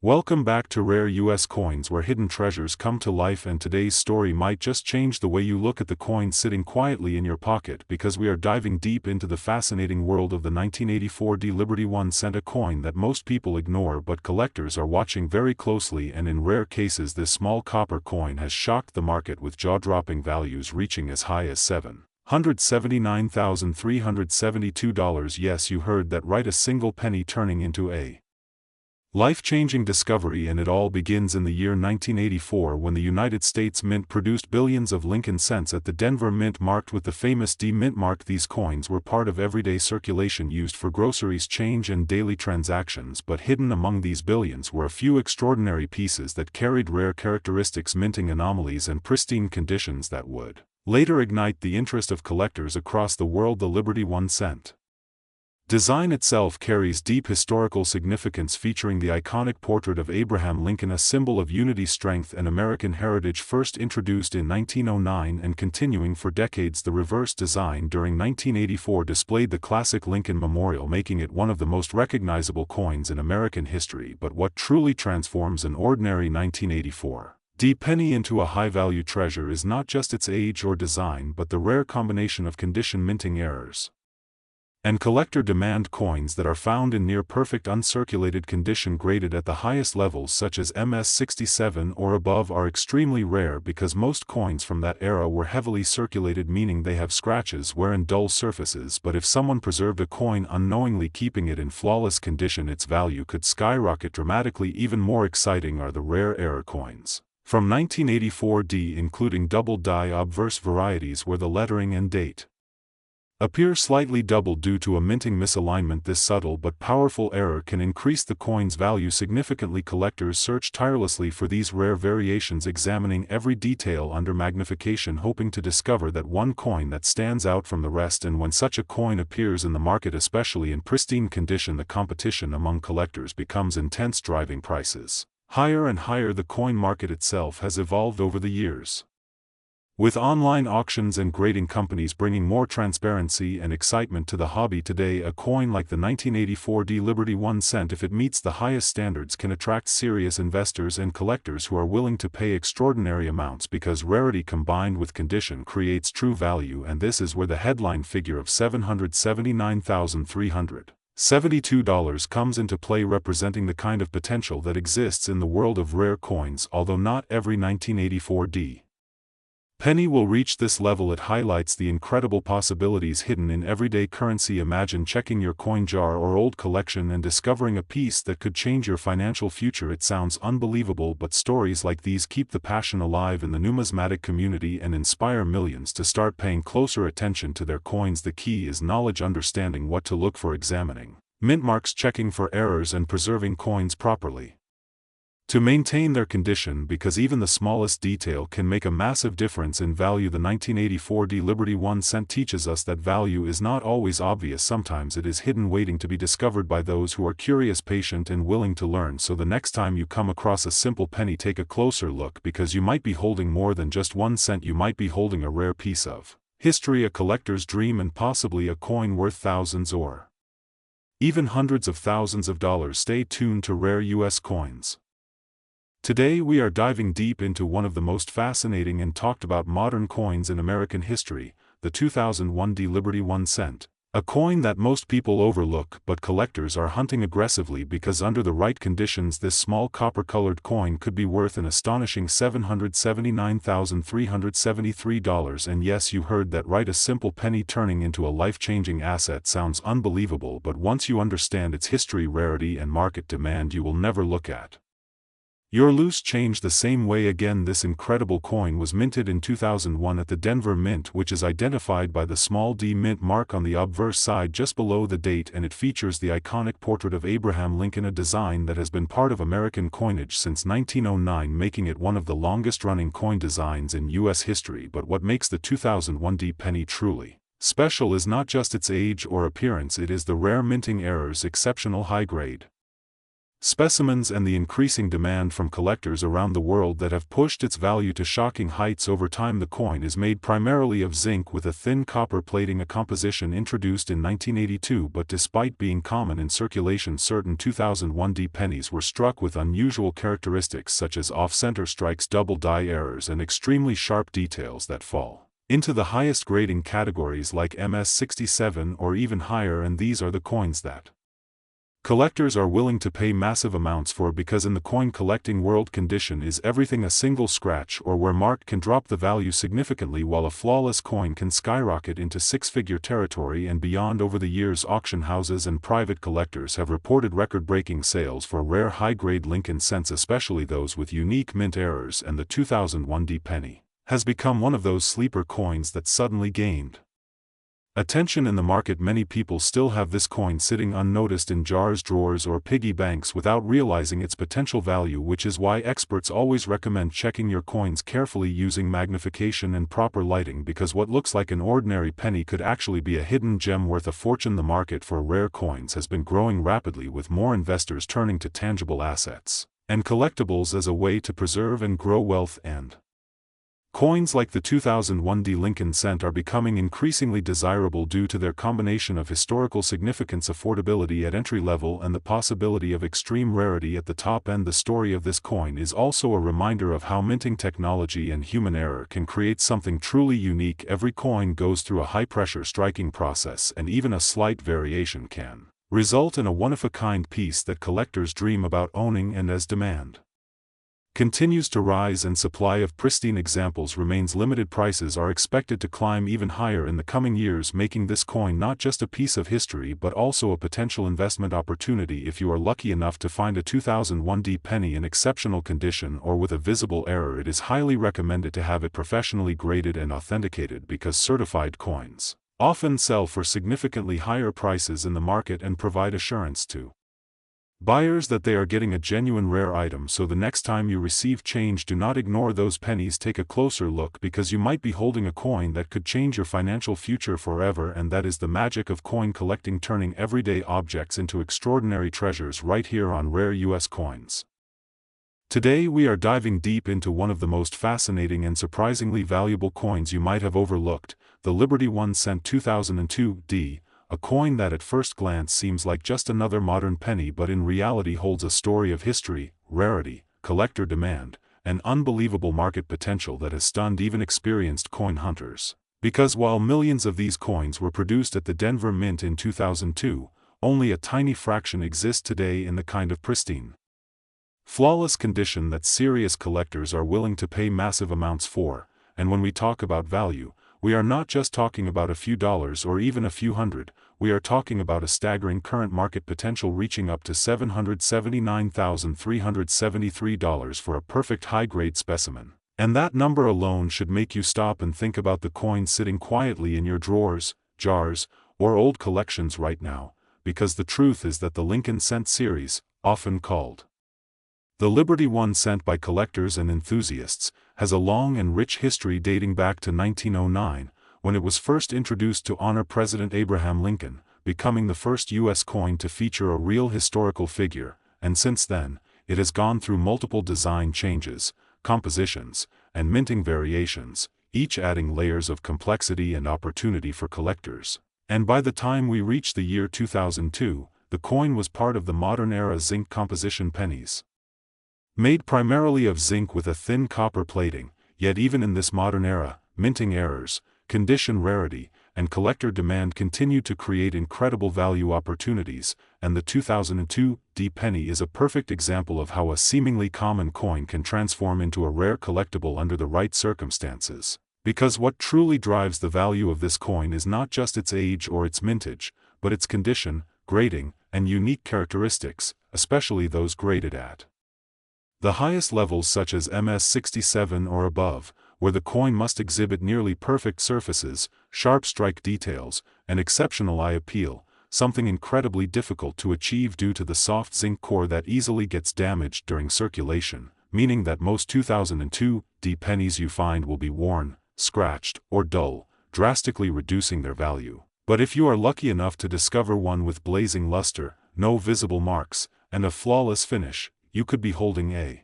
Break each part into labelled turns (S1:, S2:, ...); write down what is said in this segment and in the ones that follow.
S1: Welcome back to Rare US Coins, where hidden treasures come to life, and today's story might just change the way you look at the coin sitting quietly in your pocket, because we are diving deep into the fascinating world of the 1984 D Liberty 1 cent, a coin that most people ignore but collectors are watching very closely, and in rare cases this small copper coin has shocked the market with jaw-dropping values reaching as high as $779,372. Yes, you heard that right, a single penny turning into a life-changing discovery. And it all begins in the year 1984, when the United States Mint produced billions of Lincoln cents at the Denver Mint, marked with the famous D Mint mark. These coins were part of everyday circulation, used for groceries, change, and daily transactions, but hidden among these billions were a few extraordinary pieces that carried rare characteristics, minting anomalies, and pristine conditions that would later ignite the interest of collectors across the world. The Liberty 1 cent design itself carries deep historical significance, featuring the iconic portrait of Abraham Lincoln, a symbol of unity, strength, and American heritage. First introduced in 1909 and continuing for decades, the reverse design during 1984 displayed the classic Lincoln Memorial, making it one of the most recognizable coins in American history. But what truly transforms an ordinary 1984 D penny into a high-value treasure is not just its age or design, but the rare combination of condition, minting errors, and collector demand. Coins that are found in near-perfect uncirculated condition, graded at the highest levels such as MS-67 or above, are extremely rare because most coins from that era were heavily circulated, meaning they have scratches, wear, and dull surfaces. But if someone preserved a coin unknowingly, keeping it in flawless condition, its value could skyrocket dramatically. Even more exciting are the rare error coins from 1984 D, including double die obverse varieties where the lettering and date appear slightly doubled due to a minting misalignment. This subtle but powerful error can increase the coin's value significantly. Collectors search tirelessly for these rare variations, examining every detail under magnification, hoping to discover that one coin that stands out from the rest. And when such a coin appears in the market, especially in pristine condition, the competition among collectors becomes intense, driving prices higher and higher. The coin market itself has evolved over the years, with online auctions and grading companies bringing more transparency and excitement to the hobby. Today, a coin like the 1984 D Liberty 1 cent, if it meets the highest standards, can attract serious investors and collectors who are willing to pay extraordinary amounts, because rarity combined with condition creates true value. And this is where the headline figure of $779,372 comes into play, representing the kind of potential that exists in the world of rare coins. Although not every 1984 D penny will reach this level, it highlights the incredible possibilities hidden in everyday currency. Imagine checking your coin jar or old collection and discovering a piece that could change your financial future. It sounds unbelievable, but stories like these keep the passion alive in the numismatic community and inspire millions to start paying closer attention to their coins. The key is knowledge, understanding what to look for, examining mint marks, checking for errors, and preserving coins properly to maintain their condition, because even the smallest detail can make a massive difference in value. The 1984 D Liberty 1 cent teaches us that value is not always obvious. Sometimes it is hidden, waiting to be discovered by those who are curious, patient, and willing to learn. So the next time you come across a simple penny, take a closer look, because you might be holding more than just 1 cent. You might be holding a rare piece of history, a collector's dream, and possibly a coin worth thousands or even hundreds of thousands of dollars. Stay tuned to Rare US Coins. Today we are diving deep into one of the most fascinating and talked about modern coins in American history, the 2001 D Liberty 1 cent. A coin that most people overlook, but collectors are hunting aggressively, because under the right conditions this small copper-colored coin could be worth an astonishing $779,373. And yes, you heard that right, a simple penny turning into a life-changing asset. Sounds unbelievable, but once you understand its history, rarity, and market demand, you will never look at your loose change the same way again. This incredible coin was minted in 2001 at the Denver Mint, which is identified by the small D mint mark on the obverse side just below the date, and it features the iconic portrait of Abraham Lincoln, a design that has been part of American coinage since 1909, making it one of the longest-running coin designs in U.S. history. But what makes the 2001 D penny truly special is not just its age or appearance, it is the rare minting errors, exceptional high-grade specimens and the increasing demand from collectors around the world that have pushed its value to shocking heights over time. The coin is made primarily of zinc with a thin copper plating, a composition introduced in 1982, but despite being common in circulation, certain 2001D pennies were struck with unusual characteristics such as off-center strikes, double die errors, and extremely sharp details that fall into the highest grading categories like MS67 or even higher, and these are the coins that collectors are willing to pay massive amounts for, because in the coin collecting world, condition is everything. A single scratch or wear mark can drop the value significantly, while a flawless coin can skyrocket into six-figure territory and beyond. Over the years, auction houses and private collectors have reported record-breaking sales for rare high-grade Lincoln cents, especially those with unique mint errors, and the 2001D penny has become one of those sleeper coins that suddenly gained attention in the market. Many people still have this coin sitting unnoticed in jars, drawers, or piggy banks without realizing its potential value, which is why experts always recommend checking your coins carefully using magnification and proper lighting, because what looks like an ordinary penny could actually be a hidden gem worth a fortune. The market for rare coins has been growing rapidly, with more investors turning to tangible assets and collectibles as a way to preserve and grow wealth, and coins like the 2001D Lincoln cent are becoming increasingly desirable due to their combination of historical significance, affordability at entry level, and the possibility of extreme rarity at the top end. The story of this coin is also a reminder of how minting technology and human error can create something truly unique. Every coin goes through a high-pressure striking process, and even a slight variation can result in a one-of-a-kind piece that collectors dream about owning. And as demand continues to rise and supply of pristine examples remains limited, prices are expected to climb even higher in the coming years, making this coin not just a piece of history but also a potential investment opportunity. If you are lucky enough to find a 2001D penny in exceptional condition or with a visible error, it is highly recommended to have it professionally graded and authenticated, because certified coins often sell for significantly higher prices in the market and provide assurance to buyers that they are getting a genuine rare item. So the next time you receive change, do not ignore those pennies. Take a closer look, because you might be holding a coin that could change your financial future forever. And that is the magic of coin collecting, turning everyday objects into extraordinary treasures, right here on Rare US Coins. Today we are diving deep into one of the most fascinating and surprisingly valuable coins you might have overlooked, the Liberty 1 cent 2002D. A coin that at first glance seems like just another modern penny, but in reality holds a story of history, rarity, collector demand, and unbelievable market potential that has stunned even experienced coin hunters. Because while millions of these coins were produced at the Denver Mint in 2002, only a tiny fraction exists today in the kind of pristine, flawless condition that serious collectors are willing to pay massive amounts for. And when we talk about value, we are not just talking about a few dollars or even a few hundred. We are talking about a staggering current market potential reaching up to $779,373 for a perfect high-grade specimen. And that number alone should make you stop and think about the coin sitting quietly in your drawers, jars, or old collections right now, because the truth is that the Lincoln cent series, often called the Liberty 1 cent by collectors and enthusiasts, has a long and rich history dating back to 1909, when it was first introduced to honor President Abraham Lincoln, becoming the first U.S. coin to feature a real historical figure. And since then, it has gone through multiple design changes, compositions, and minting variations, each adding layers of complexity and opportunity for collectors. And by the time we reach the year 2002, the coin was part of the modern era zinc composition pennies. Made primarily of zinc with a thin copper plating, yet even in this modern era, minting errors, condition rarity, and collector demand continue to create incredible value opportunities. And the 2002D penny is a perfect example of how a seemingly common coin can transform into a rare collectible under the right circumstances. Because what truly drives the value of this coin is not just its age or its mintage, but its condition, grading, and unique characteristics, especially those graded at the highest levels such as MS67 or above, where the coin must exhibit nearly perfect surfaces, sharp strike details, and exceptional eye appeal, something incredibly difficult to achieve due to the soft zinc core that easily gets damaged during circulation, meaning that most 2002D pennies you find will be worn, scratched, or dull, drastically reducing their value. But if you are lucky enough to discover one with blazing luster, no visible marks, and a flawless finish, you could be holding a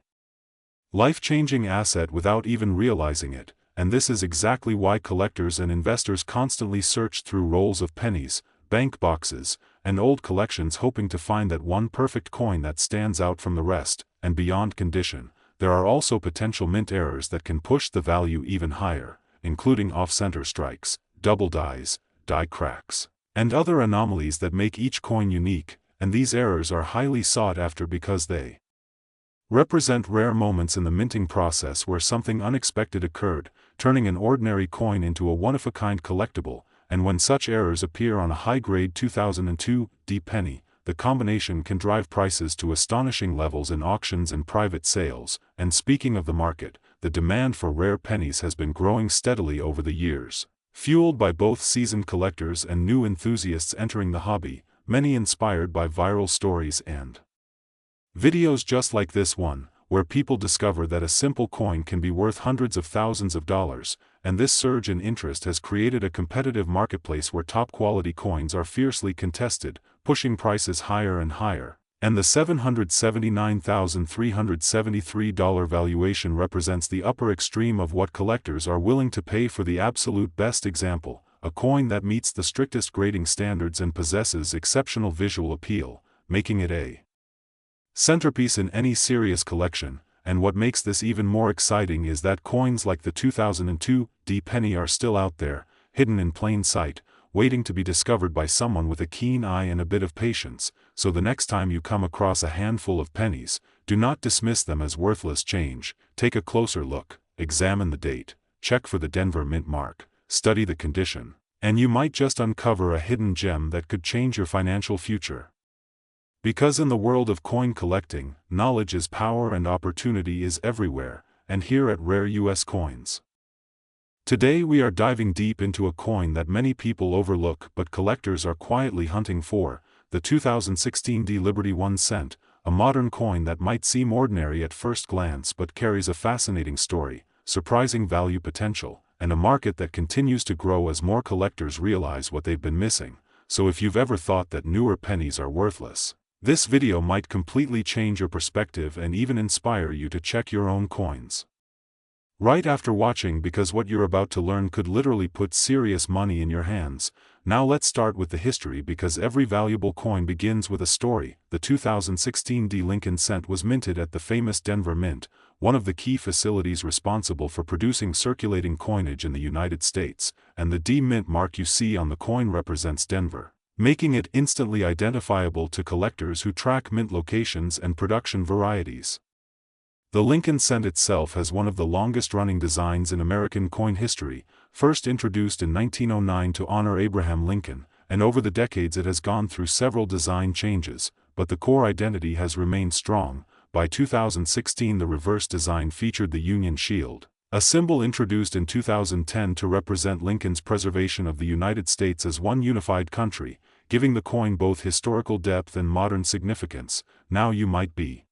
S1: life-changing asset without even realizing it, and this is exactly why collectors and investors constantly search through rolls of pennies, bank boxes, and old collections hoping to find that one perfect coin that stands out from the rest, and beyond condition. There are also potential mint errors that can push the value even higher, including off-center strikes, double dies, die cracks, and other anomalies that make each coin unique, and these errors are highly sought after because they represent rare moments in the minting process where something unexpected occurred, turning an ordinary coin into a one-of-a-kind collectible, and when such errors appear on a high-grade 2002 D penny, the combination can drive prices to astonishing levels in auctions and private sales. And speaking of the market, the demand for rare pennies has been growing steadily over the years, fueled by both seasoned collectors and new enthusiasts entering the hobby, many inspired by viral stories and videos just like this one, where people discover that a simple coin can be worth hundreds of thousands of dollars, and this surge in interest has created a competitive marketplace where top-quality coins are fiercely contested, pushing prices higher and higher, and the $779,373 valuation represents the upper extreme of what collectors are willing to pay for the absolute best example, a coin that meets the strictest grading standards and possesses exceptional visual appeal, making it a centerpiece in any serious collection. And what makes this even more exciting is that coins like the 2002 D penny are still out there, hidden in plain sight, waiting to be discovered by someone with a keen eye and a bit of patience. So the next time you come across a handful of pennies, do not dismiss them as worthless change. Take a closer look, examine the date, check for the Denver Mint mark, study the condition, and you might just uncover a hidden gem that could change your financial future. Because in the world of coin collecting, knowledge is power and opportunity is everywhere, and here at Rare US Coins. Today we are diving deep into a coin that many people overlook but collectors are quietly hunting for, the 2016 D Liberty 1 cent, a modern coin that might seem ordinary at first glance but carries a fascinating story, surprising value potential, and a market that continues to grow as more collectors realize what they've been missing. So if you've ever thought that newer pennies are worthless, this video might completely change your perspective and even inspire you to check your own coins right after watching, because what you're about to learn could literally put serious money in your hands. Now let's start with the history, because every valuable coin begins with a story. The 2016 D Lincoln cent was minted at the famous Denver Mint, one of the key facilities responsible for producing circulating coinage in the United States, and the D Mint mark you see on the coin represents Denver, making it instantly identifiable to collectors who track mint locations and production varieties. The Lincoln cent itself has one of the longest-running designs in American coin history, first introduced in 1909 to honor Abraham Lincoln, and over the decades it has gone through several design changes, but the core identity has remained strong. By 2016 the reverse design featured the Union Shield, a symbol introduced in 2010 to represent Lincoln's preservation of the United States as one unified country, giving the coin both historical depth and modern significance. Now you might be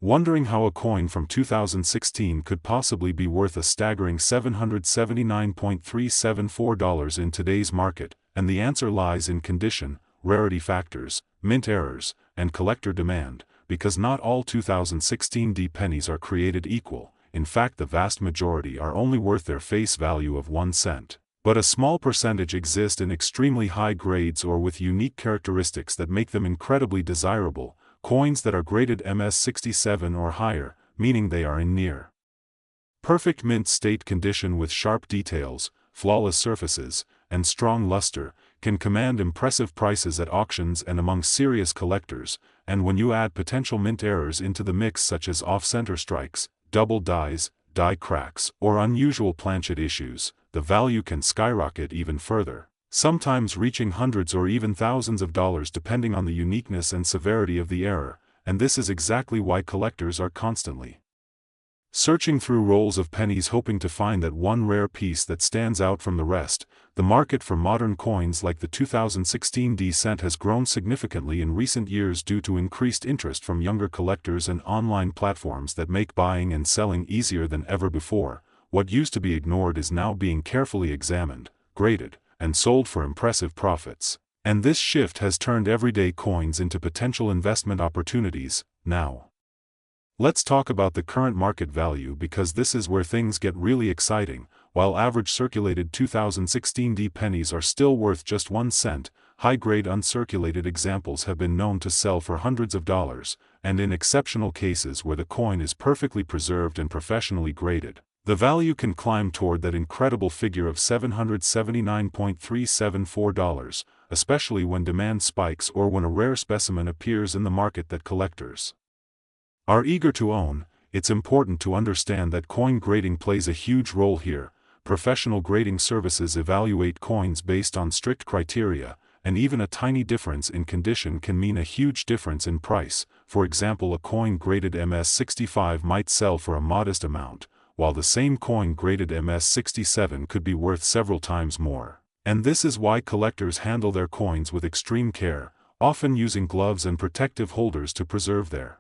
S1: wondering how a coin from 2016 could possibly be worth a staggering $779.374 in today's market, and the answer lies in condition, rarity factors, mint errors, and collector demand, because not all 2016 D pennies are created equal. In fact, the vast majority are only worth their face value of 1 cent. But a small percentage exist in extremely high grades or with unique characteristics that make them incredibly desirable. Coins that are graded MS67 or higher, meaning they are in near perfect mint state condition with sharp details, flawless surfaces, and strong luster, can command impressive prices at auctions and among serious collectors. And when you add potential mint errors into the mix, such as off-center strikes, double dies, die cracks, or unusual planchet issues, the value can skyrocket even further, sometimes reaching hundreds or even thousands of dollars depending on the uniqueness and severity of the error. And this is exactly why collectors are constantly searching through rolls of pennies hoping to find that one rare piece that stands out from the rest. The market for modern coins like the 2016 D cent has grown significantly in recent years due to increased interest from younger collectors and online platforms that make buying and selling easier than ever before. What used to be ignored is now being carefully examined, graded, and sold for impressive profits. And this shift has turned everyday coins into potential investment opportunities. Now, let's talk about the current market value, because this is where things get really exciting. While average circulated 2016 D pennies are still worth just 1 cent, high-grade uncirculated examples have been known to sell for hundreds of dollars, and in exceptional cases where the coin is perfectly preserved and professionally graded, the value can climb toward that incredible figure of $779.374, especially when demand spikes or when a rare specimen appears in the market that collectors are eager to own. It's important to understand that coin grading plays a huge role here. Professional grading services evaluate coins based on strict criteria, and even a tiny difference in condition can mean a huge difference in price. For example, a coin graded MS65 might sell for a modest amount, while the same coin graded MS67 could be worth several times more. And this is why collectors handle their coins with extreme care, often using gloves and protective holders to preserve their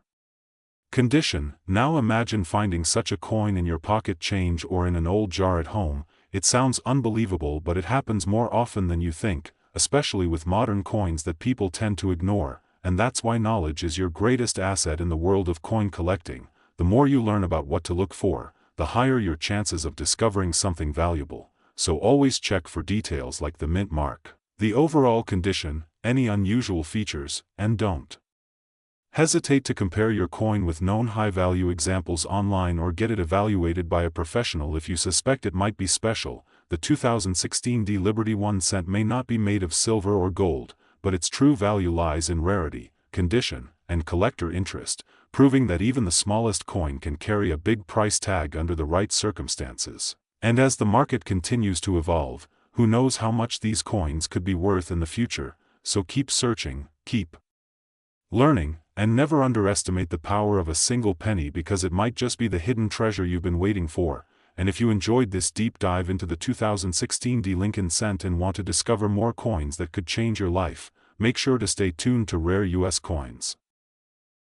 S1: condition. Now imagine finding such a coin in your pocket change or in an old jar at home. It sounds unbelievable, but it happens more often than you think, especially with modern coins that people tend to ignore, and that's why knowledge is your greatest asset in the world of coin collecting. The more you learn about what to look for, the higher your chances of discovering something valuable. So always check for details like the mint mark, the overall condition, any unusual features, and don't hesitate to compare your coin with known high-value examples online or get it evaluated by a professional if you suspect it might be special. The 2016 D Liberty 1 cent may not be made of silver or gold, but its true value lies in rarity, condition, and collector interest, proving that even the smallest coin can carry a big price tag under the right circumstances. And as the market continues to evolve, who knows how much these coins could be worth in the future. So keep searching, keep learning, and never underestimate the power of a single penny, because it might just be the hidden treasure you've been waiting for. And if you enjoyed this deep dive into the 2016 D Lincoln cent and want to discover more coins that could change your life, make sure to stay tuned to Rare US Coins.